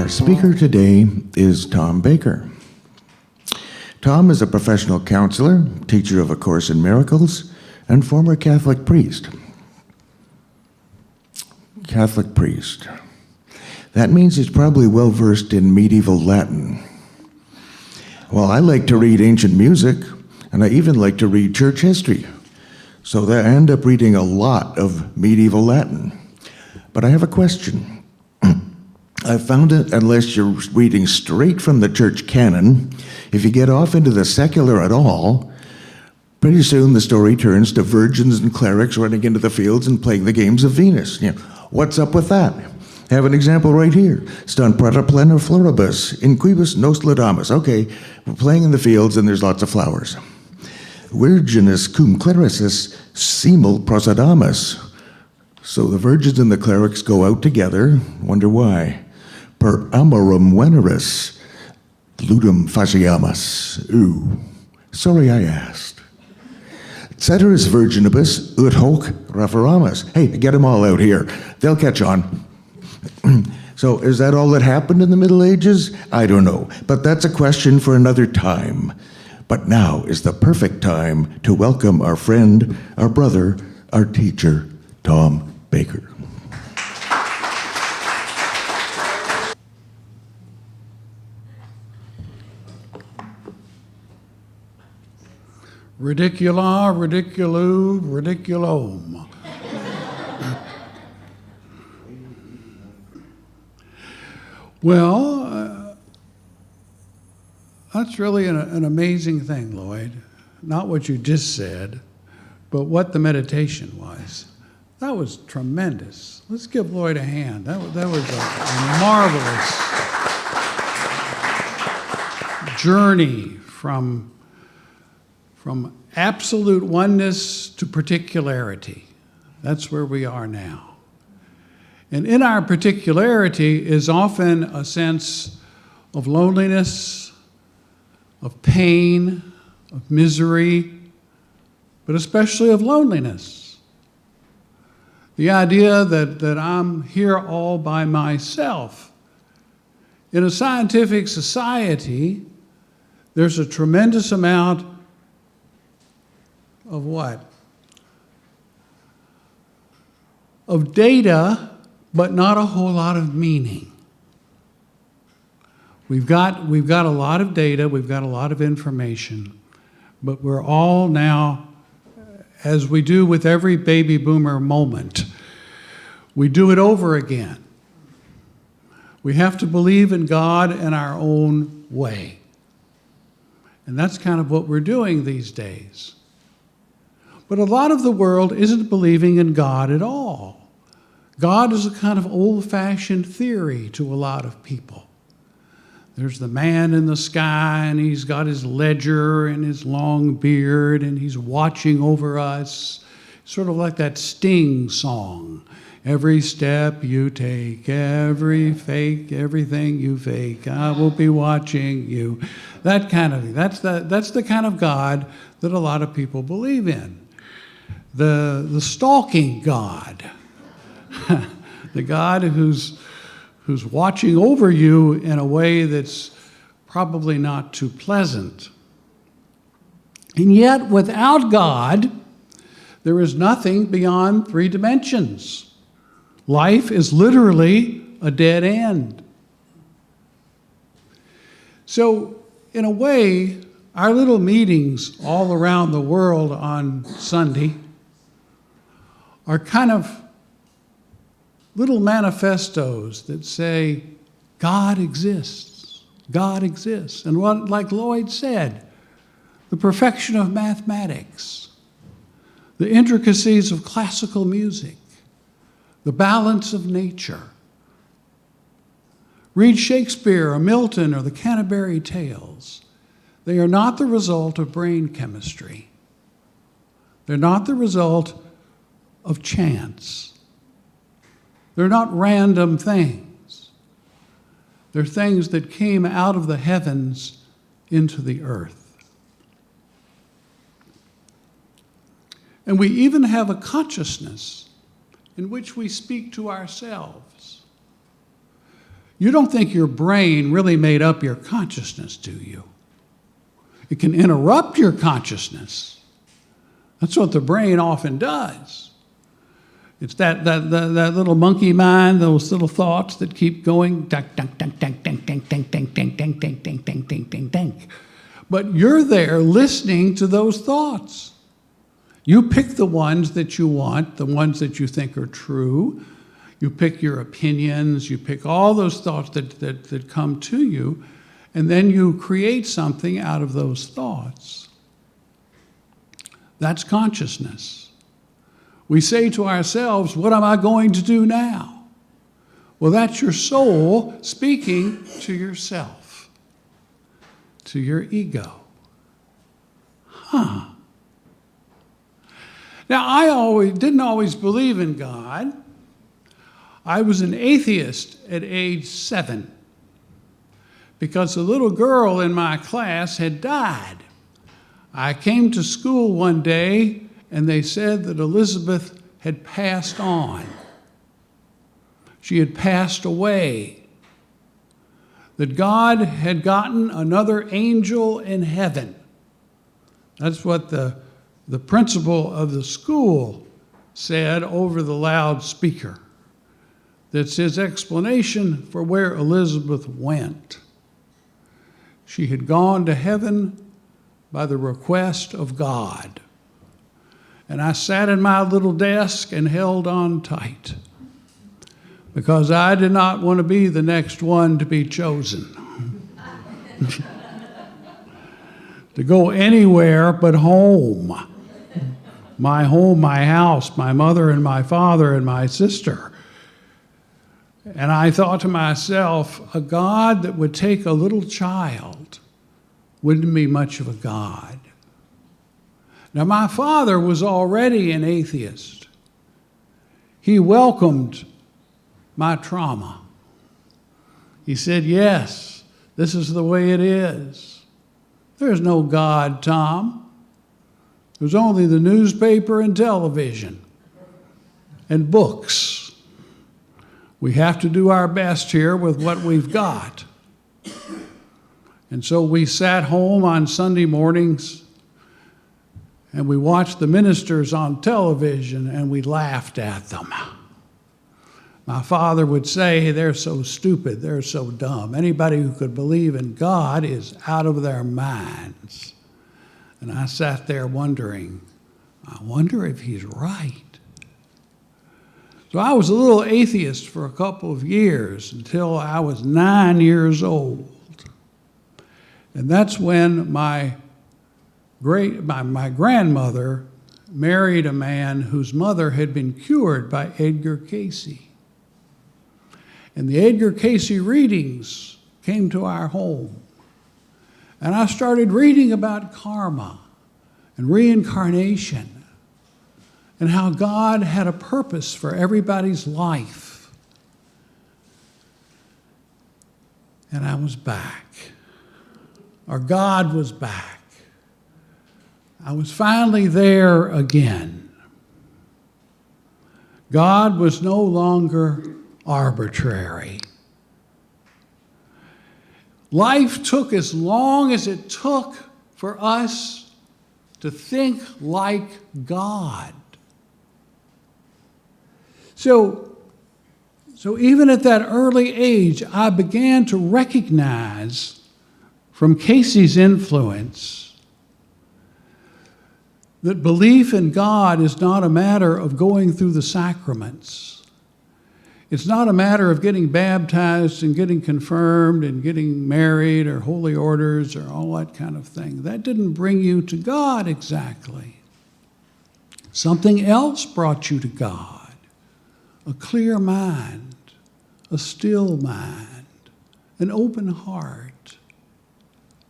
Our speaker today is Tom Baker. Tom is a professional counselor, teacher of A Course in Miracles, and former Catholic priest. Catholic priest. That means he's probably well-versed in medieval Latin. Well, I like to read ancient music, and I even like to read church history. So I end up reading a lot of medieval Latin. But I have a question. I found that unless you're reading straight from the church canon, if you get off into the secular at all, pretty soon the story turns to virgins and clerics running into the fields and playing the games of Venus. You know, what's up with that? I have an example right here. Stan prata plena floribus, in quibus nos laudamus. Okay, we're playing in the fields and there's lots of flowers. Virginis cum clericis simul prosadamus. So the virgins and the clerics go out together. Wonder why? Per amorum veneris ludum faciamus. Ooh, sorry I asked. Ceteris virginibus ut hoc referamus. Hey, get them all out here. They'll catch on. So is that all that happened in the Middle Ages? I don't know, but that's a question for another time. But now is the perfect time to welcome our friend, our brother, our teacher, Tom Baker. Ridicula, ridiculu, ridiculome. Well, that's really an amazing thing, Lloyd. Not what you just said, but what the meditation was. That was tremendous. Let's give Lloyd a hand. That was a marvelous journey from absolute oneness to particularity. That's where we are now. And in our particularity is often a sense of loneliness, of pain, of misery, but especially of loneliness. The idea that I'm here all by myself. In a scientific society, there's a tremendous amount of what? Of data, but not a whole lot of meaning. We've got a lot of data, we've got a lot of information, but we're all now, as we do with every baby boomer moment, we do it over again. We have to believe in God in our own way. And that's kind of what we're doing these days. But a lot of the world isn't believing in God at all. God is a kind of old-fashioned theory to a lot of people. There's the man in the sky, and he's got his ledger and his long beard, and he's watching over us, sort of like that Sting song. Every step you take, everything you fake, I will be watching you. That kind of thing. That's the kind of God that a lot of people believe in. The stalking God, the God who's watching over you in a way that's probably not too pleasant. And yet, without God, there is nothing beyond 3 dimensions. Life is literally a dead end. So, in a way, our little meetings all around the world on Sunday are kind of little manifestos that say, God exists. God exists. And what, like Lloyd said, the perfection of mathematics, the intricacies of classical music, the balance of nature. Read Shakespeare or Milton or the Canterbury Tales. They are not the result of brain chemistry. They're not the result of chance. They're not random things. They're things that came out of the heavens into the earth. And we even have a consciousness in which we speak to ourselves. You don't think your brain really made up your consciousness, do you? It can interrupt your consciousness. That's what the brain often does. It's that little monkey mind, those little thoughts that keep going, dunk, dunk, dunk, dunk, dunk, dunk, dunk, dunk, dunk, dunk, dunk, dunk, dunk, dunk, dunk, dunk. But you're there listening to those thoughts. You pick the ones that you want, the ones that you think are true. You pick your opinions, you pick all those thoughts that come to you, and then you create something out of those thoughts. That's consciousness. We say to ourselves, what am I going to do now? Well, that's your soul speaking to yourself, to your ego. Now, I didn't always believe in God. I was an atheist at age 7 because a little girl in my class had died. I came to school one day and they said that Elizabeth had passed on. She had passed away. That God had gotten another angel in heaven. That's what the principal of the school said over the loudspeaker. That's his explanation for where Elizabeth went. She had gone to heaven by the request of God. And I sat in my little desk and held on tight because I did not want to be the next one to be chosen. To go anywhere but home. My home, my house, my mother and my father and my sister. And I thought to myself, a God that would take a little child wouldn't be much of a God. Now, my father was already an atheist. He welcomed my trauma. He said, yes, this is the way it is. There's no God, Tom. There's only the newspaper and television and books. We have to do our best here with what we've got. And so we sat home on Sunday mornings and we watched the ministers on television and we laughed at them. My father would say, they're so stupid, they're so dumb. Anybody who could believe in God is out of their minds. And I sat there wondering, I wonder if he's right. So I was a little atheist for a couple of years until I was 9 years old. And that's when my grandmother married a man whose mother had been cured by Edgar Cayce. And the Edgar Cayce readings came to our home. And I started reading about karma and reincarnation and how God had a purpose for everybody's life. And I was back. Or God was back. I was finally there again. God was no longer arbitrary. Life took as long as it took for us to think like God. So even at that early age, I began to recognize from Cayce's influence that belief in God is not a matter of going through the sacraments. It's not a matter of getting baptized and getting confirmed and getting married or holy orders or all that kind of thing. That didn't bring you to God exactly. Something else brought you to God. A clear mind, a still mind, an open heart.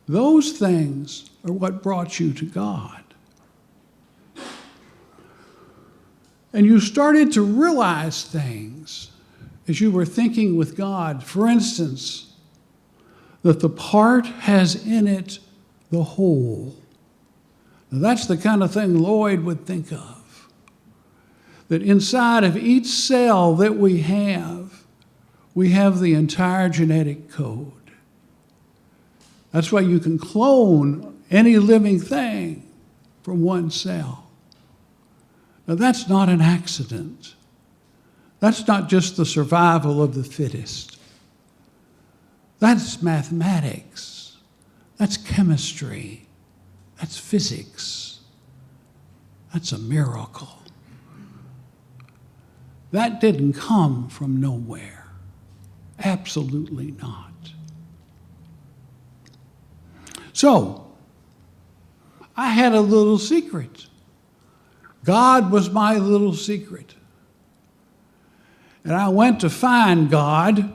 Those things are what brought you to God. And you started to realize things as you were thinking with God. For instance, that the part has in it the whole. Now, that's the kind of thing Lloyd would think of. That inside of each cell that we have, We have the entire genetic code. That's why you can clone any living thing from one cell. Now, that's not an accident. That's not just the survival of the fittest. That's mathematics. That's chemistry. That's physics. That's a miracle. That didn't come from nowhere. Absolutely not. So, I had a little secret. God was my little secret. And I went to find God,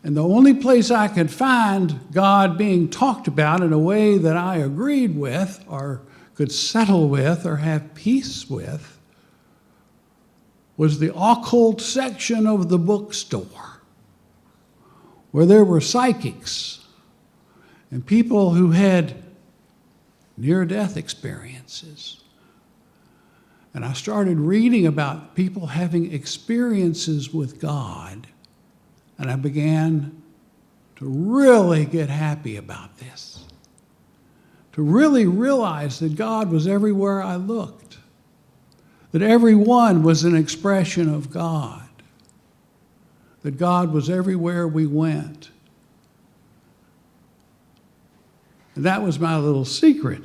and the only place I could find God being talked about in a way that I agreed with or could settle with or have peace with was the occult section of the bookstore, where there were psychics and people who had near-death experiences. And I started reading about people having experiences with God, and I began to really get happy about this, to really realize that God was everywhere I looked, that everyone was an expression of God, that God was everywhere we went. And that was my little secret.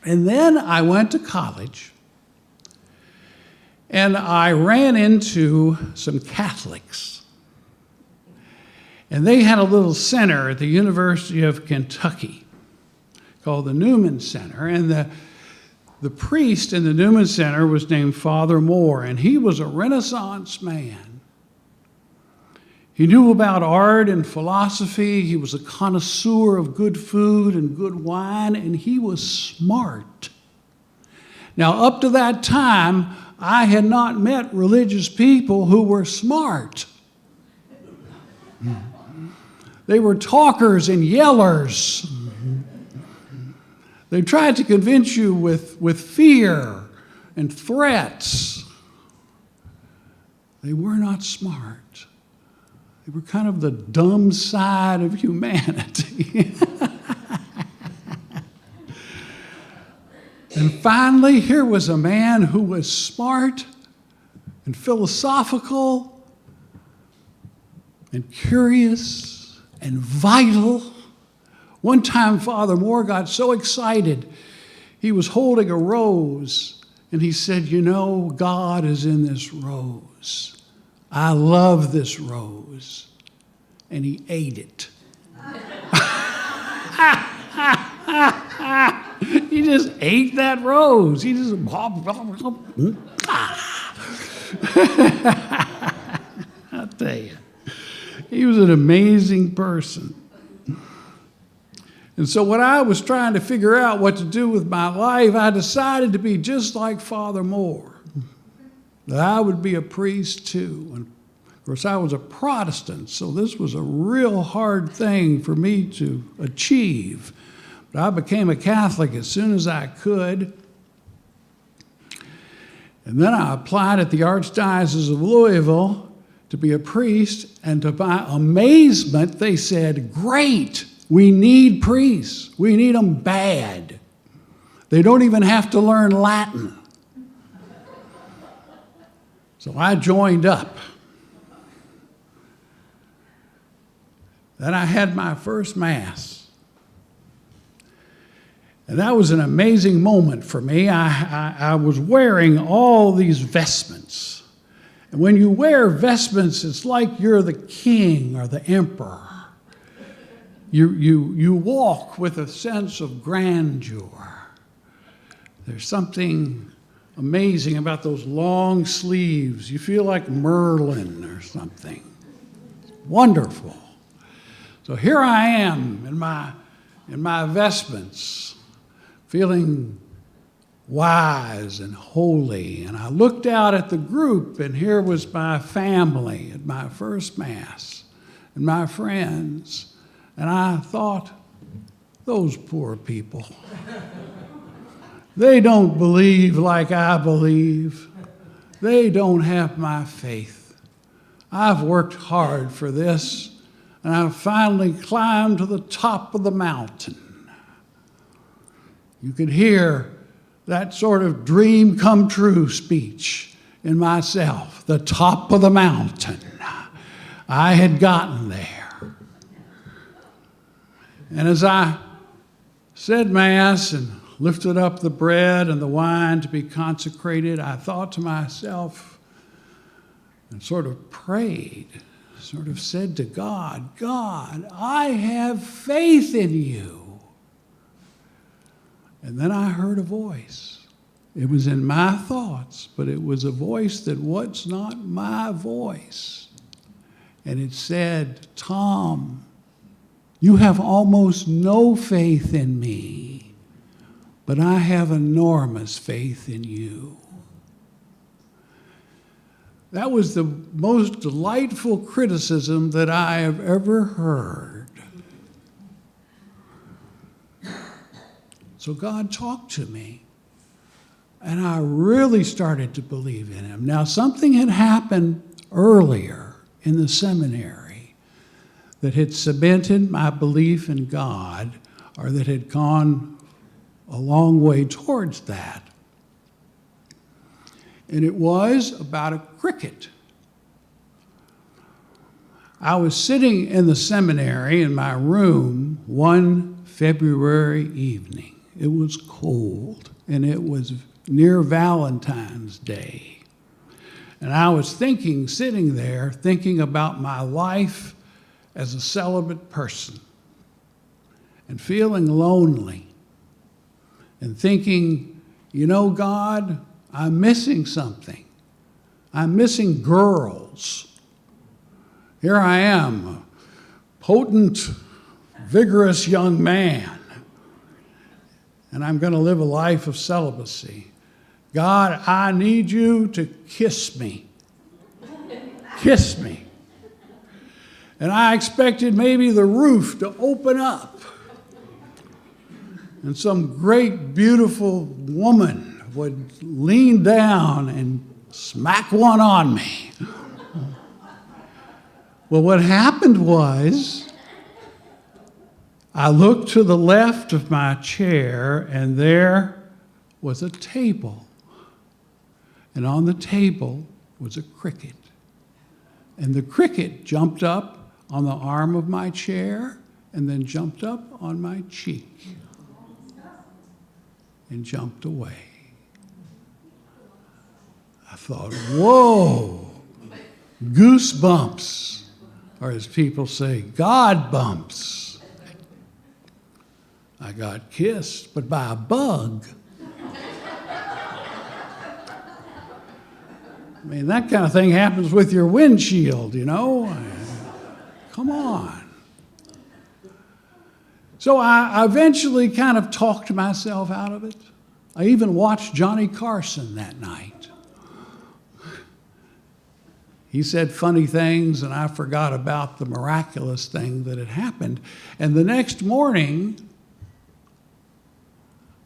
And then I went to college, and I ran into some Catholics. And they had a little center at the University of Kentucky called the Newman Center. And the priest in the Newman Center was named Father Moore, and he was a Renaissance man. He knew about art and philosophy. He was a connoisseur of good food and good wine, and he was smart. Now, up to that time, I had not met religious people who were smart. They were talkers and yellers. They tried to convince you with fear and threats. They were not smart. They were kind of the dumb side of humanity. And finally, here was a man who was smart and philosophical and curious and vital. One time, Father Moore got so excited, he was holding a rose, and he said, "You know, God is in this rose. I love this rose." And he ate it. He just ate that rose. He just... I'll tell you, he was an amazing person. And so when I was trying to figure out what to do with my life, I decided to be just like Father Moore, that I would be a priest too. And of course, I was a Protestant, so this was a real hard thing for me to achieve. But I became a Catholic as soon as I could. And then I applied at the Archdiocese of Louisville to be a priest, and to my amazement, they said, "Great, we need priests. We need them bad. They don't even have to learn Latin." So I joined up. Then I had my first Mass. And that was an amazing moment for me. I was wearing all these vestments. And when you wear vestments, it's like you're the king or the emperor. You walk with a sense of grandeur. There's something amazing about those long sleeves. You feel like Merlin or something. Wonderful. So here I am in my vestments, feeling wise and holy. And I looked out at the group, and here was my family at my first Mass and my friends. And I thought, those poor people. They don't believe like I believe. They don't have my faith. I've worked hard for this, and I've finally climbed to the top of the mountain. You could hear that sort of dream come true speech in myself, the top of the mountain. I had gotten there. And as I said Mass and lifted up the bread and the wine to be consecrated, I thought to myself and sort of prayed, sort of said to God, God, I have faith in you. And then I heard a voice. It was in my thoughts, but it was a voice that was not my voice. And it said, Tom, you have almost no faith in me, but I have enormous faith in you. That was the most delightful criticism that I have ever heard. So God talked to me, and I really started to believe in him. Now, something had happened earlier in the seminary that had cemented my belief in God, or that had gone a long way towards that. And it was about a cricket. I was sitting in the seminary in my room one February evening. It was cold, and it was near Valentine's Day. And I was sitting there, thinking about my life as a celibate person, and feeling lonely, and thinking, you know, God, I'm missing something. I'm missing girls. Here I am, a potent, vigorous young man, and I'm going to live a life of celibacy. God, I need you to kiss me. Kiss me. And I expected maybe the roof to open up, and some great, beautiful woman would lean down and smack one on me. Well, what happened was, I looked to the left of my chair, and there was a table. And on the table was a cricket. And the cricket jumped up on the arm of my chair, and then jumped up on my cheek and jumped away. I thought, whoa, goosebumps, or as people say, God bumps. I got kissed, but by a bug. I mean, that kind of thing happens with your windshield, you know? Come on. So I eventually kind of talked myself out of it. I even watched Johnny Carson that night. He said funny things, and I forgot about the miraculous thing that had happened. And the next morning,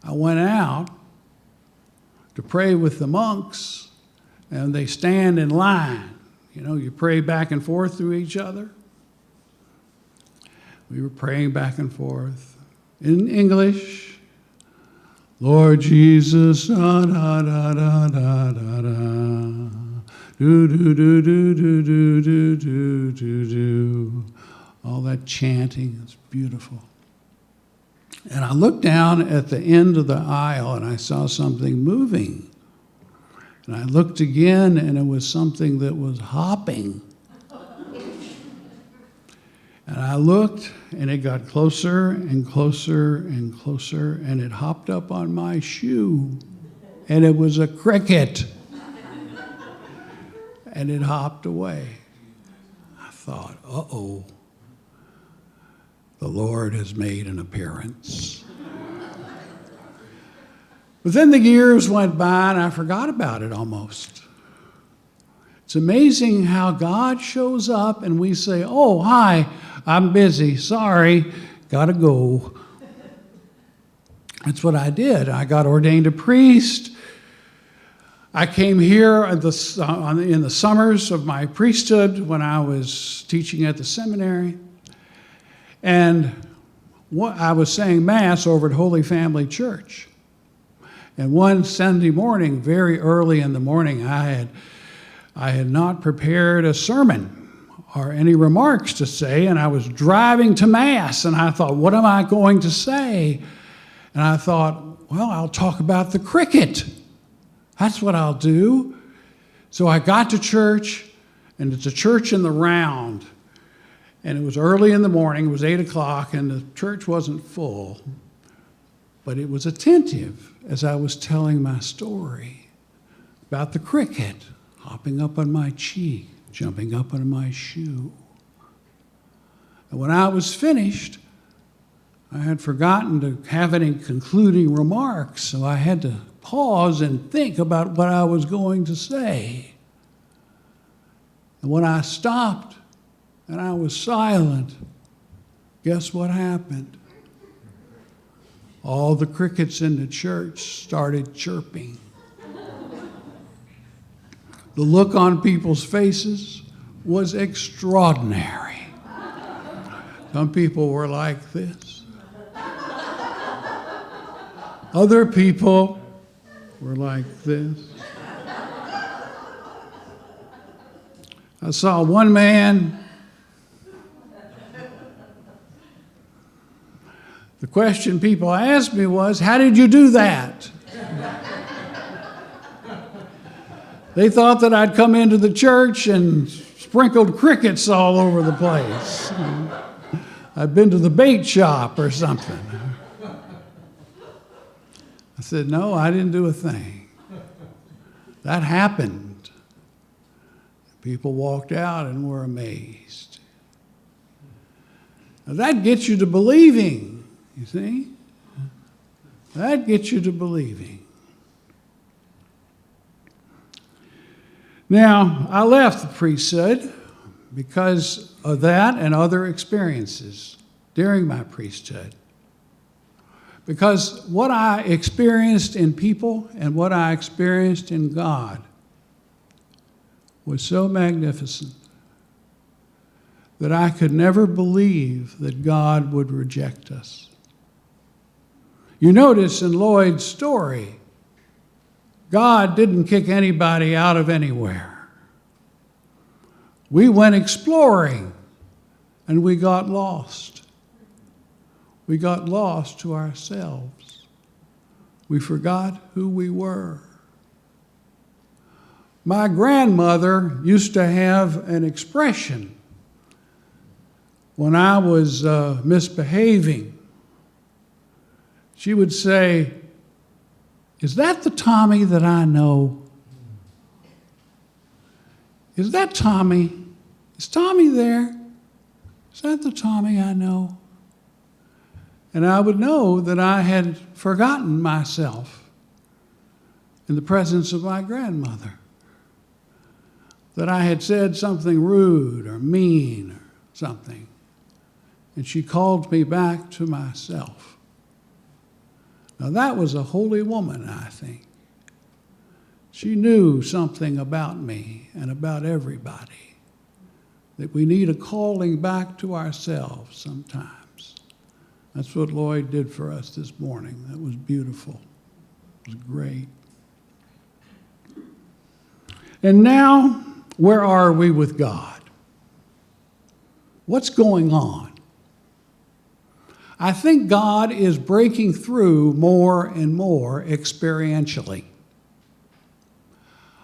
I went out to pray with the monks, and they stand in line. You know, you pray back and forth through each other. We were praying back and forth in English. Lord Jesus, da da da da da da da, do do do do do do do do do do. All that chanting is beautiful. And I looked down at the end of the aisle, and I saw something moving. And I looked again, and it was something that was hopping. And I looked, and it got closer and closer and closer, and it hopped up on my shoe, and it was a cricket. And it hopped away. I thought, uh-oh. The Lord has made an appearance. But then the years went by, and I forgot about it almost. It's amazing how God shows up, and we say, oh, hi, I'm busy, sorry, gotta go. That's what I did. I got ordained a priest. I came here in the summers of my priesthood when I was teaching at the seminary, and I was saying Mass over at Holy Family Church. And one Sunday morning, very early in the morning, I had not prepared a sermon or any remarks to say, and I was driving to Mass, and I thought, what am I going to say? And I thought, well, I'll talk about the cricket. That's what I'll do. So I got to church, and it's a church in the round, and it was early in the morning, it was 8 o'clock, and the church wasn't full, but it was attentive as I was telling my story about the cricket hopping up on my cheek, jumping up on my shoe. And when I was finished, I had forgotten to have any concluding remarks, so I had to pause and think about what I was going to say. And when I stopped and I was silent, guess what happened? All the crickets in the church started chirping. The look on people's faces was extraordinary. Some people were like this. Other people were like this. I saw one man. The question people asked me was, how did you do that? They thought that I'd come into the church and sprinkled crickets all over the place. I'd been to the bait shop or something. I said, no, I didn't do a thing. That happened. People walked out and were amazed. Now that gets you to believing, you see? That gets you to believing. Now, I left the priesthood because of that and other experiences during my priesthood. Because what I experienced in people and what I experienced in God was so magnificent that I could never believe that God would reject us. You notice in Lloyd's story, God didn't kick anybody out of anywhere. We went exploring and we got lost. We got lost to ourselves. We forgot who we were. My grandmother used to have an expression when I was misbehaving. She would say, is that the Tommy that I know? Is that Tommy? Is Tommy there? Is that the Tommy I know? And I would know that I had forgotten myself in the presence of my grandmother. That I had said something rude or mean or something. And she called me back to myself. Now that was a holy woman, I think. She knew something about me and about everybody, that we need a calling back to ourselves sometimes. That's what Lloyd did for us this morning. That was beautiful. It was great. And now, where are we with God? What's going on? I think God is breaking through more and more experientially.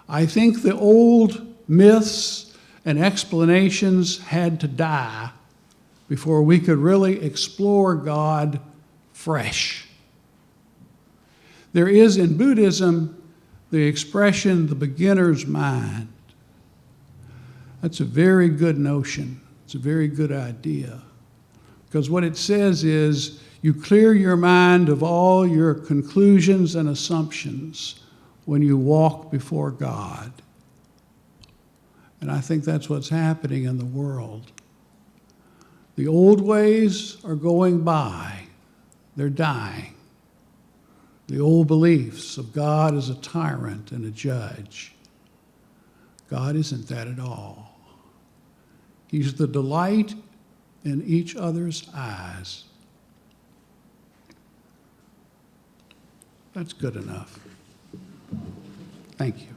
I think the old myths and explanations had to die before we could really explore God fresh. There is in Buddhism the expression, the beginner's mind. That's a very good notion. It's a very good idea. Because what it says is you clear your mind of all your conclusions and assumptions when you walk before God. And I think that's what's happening in the world. The old ways are going by. They're dying. the old beliefs of God as a tyrant and a judge. God isn't that at all. He's the delight in each other's eyes. That's good enough. Thank you.